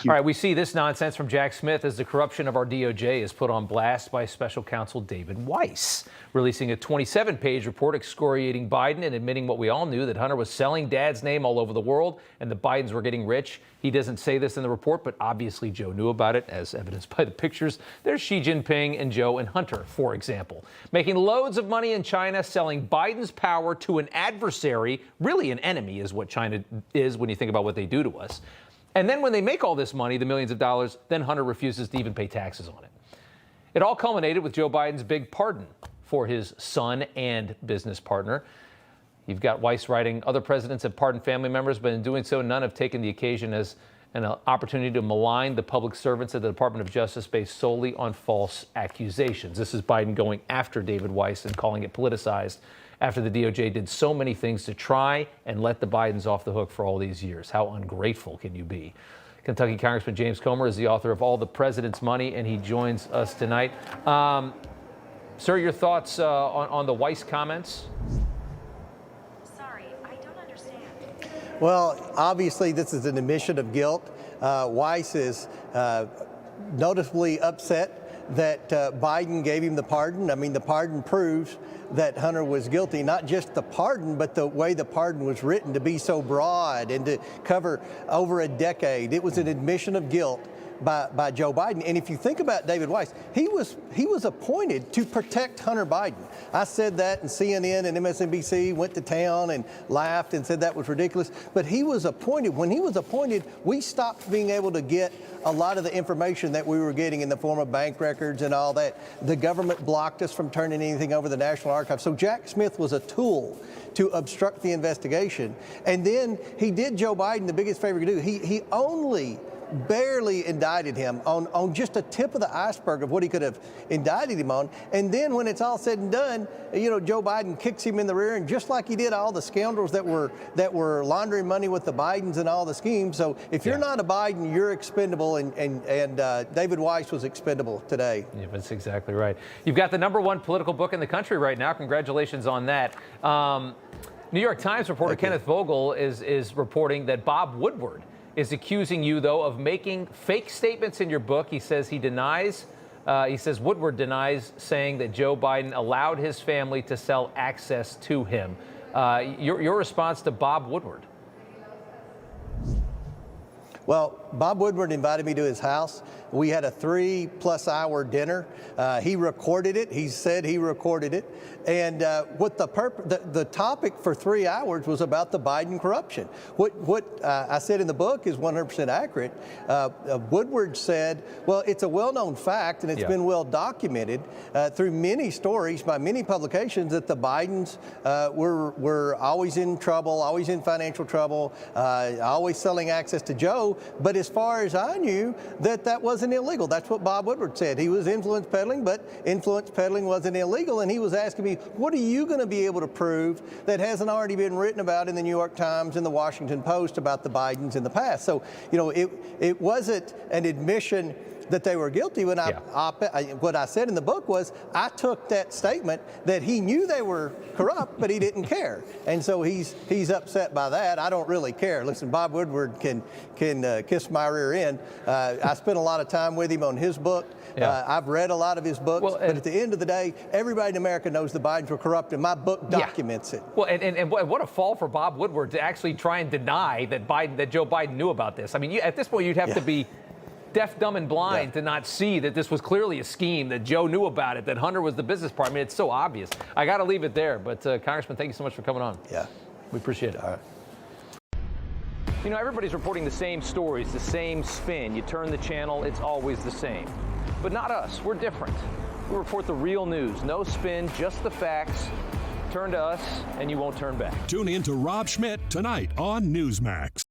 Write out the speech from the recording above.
All right, we see this nonsense from Jack Smith as the corruption of our DOJ is put on blast by special counsel David Weiss, releasing a 27-page report excoriating Biden and admitting what we all knew, that Hunter was selling Dad's name all over the world and the Bidens were getting rich. He doesn't say this in the report, but obviously Joe knew about it, as evidenced by the pictures. There's Xi Jinping and Joe and Hunter, for example, making loads of money in China, selling Biden's power to an adversary. Really an enemy is what China is when you think about what they do to us. And then when they make all this money, the millions of dollars, then Hunter refuses to even pay taxes on it. It all culminated with Joe Biden's big pardon for his son and business partner. You've got Weiss writing, other presidents have pardoned family members, but in doing so, none have taken the occasion as an opportunity to malign the public servants at the Department of Justice based solely on false accusations. This is Biden going after David Weiss and calling it politicized after the DOJ did so many things to try and let the Bidens off the hook for all these years. How ungrateful can you be? Kentucky Congressman James Comer is the author of All the President's Money, and he joins us tonight. Sir, your thoughts on the Weiss comments? Sorry, I don't understand. Well, obviously, this is an admission of guilt. Weiss is noticeably upset that Biden gave him the pardon. I mean, the pardon proves that Hunter was guilty, not just the pardon, but the way the pardon was written to be so broad and to cover over a decade. It was an admission of guilt by Joe Biden. And if you think about David Weiss, he was appointed to protect Hunter Biden. I said that, and CNN and MSNBC went to town and laughed and said that was ridiculous. But he was appointed. When he was appointed, we stopped being able to get a lot of the information that we were getting in the form of bank records and all that. The government blocked us from turning anything over to the National Archives. So Jack Smith was a tool to obstruct the investigation. And then he did Joe Biden the biggest favor he could do. He only barely indicted him on just a tip of the iceberg of what he could have indicted him on. And then when it's all said and done, you know, Joe Biden kicks him in the rear, and just like he did all the scoundrels that were laundering money with the Bidens and all the schemes. So if you're not a Biden, you're expendable, and David Weiss was expendable today. Yeah, that's exactly right. You've got the #1 political book in the country right now. Congratulations on that. New York Times reporter Kenneth Vogel is reporting that Bob Woodward is accusing you, though, of making fake statements in your book. He says Woodward denies saying that Joe Biden allowed his family to sell access to him. Your response to Bob Woodward? Well, Bob Woodward invited me to his house. We had a 3+ hour dinner. He recorded it. He said he recorded it. And what the topic for 3 hours was about the Biden corruption. What I said in the book is 100% accurate. Woodward said, well, it's a well-known fact, and it's been well documented through many stories by many publications, that the Bidens were always in trouble, always in financial trouble, always selling access to Joe. But as far as I knew, that wasn't illegal. That's what Bob Woodward said. He was influence peddling, but influence peddling wasn't illegal. And he was asking me, what are you going to be able to prove that hasn't already been written about in the New York Times and the Washington Post about the Bidens in the past? So, you know, it wasn't an admission that they were guilty. When what I said in the book was, I took that statement that he knew they were corrupt, but he didn't care. And so he's upset by that. I don't really care. Listen, Bob Woodward can kiss my rear end. I spent a lot of time with him on his book. I've read a lot of his books, but at the end of the day, everybody in America knows the Bidens were corrupt, and my book documents it. Well, and what a fall for Bob Woodward to actually try and deny that Joe Biden knew about this. I mean, at this point, you'd have to be deaf, dumb, and blind to not see that this was clearly a scheme, that Joe knew about it, that Hunter was the business partner. I mean, it's so obvious. I got to leave it there. But, Congressman, thank you so much for coming on. Yeah. We appreciate it. All right. You know, everybody's reporting the same stories, the same spin. You turn the channel, it's always the same. But not us. We're different. We report the real news. No spin, just the facts. Turn to us, and you won't turn back. Tune in to Rob Schmitt Tonight on Newsmax.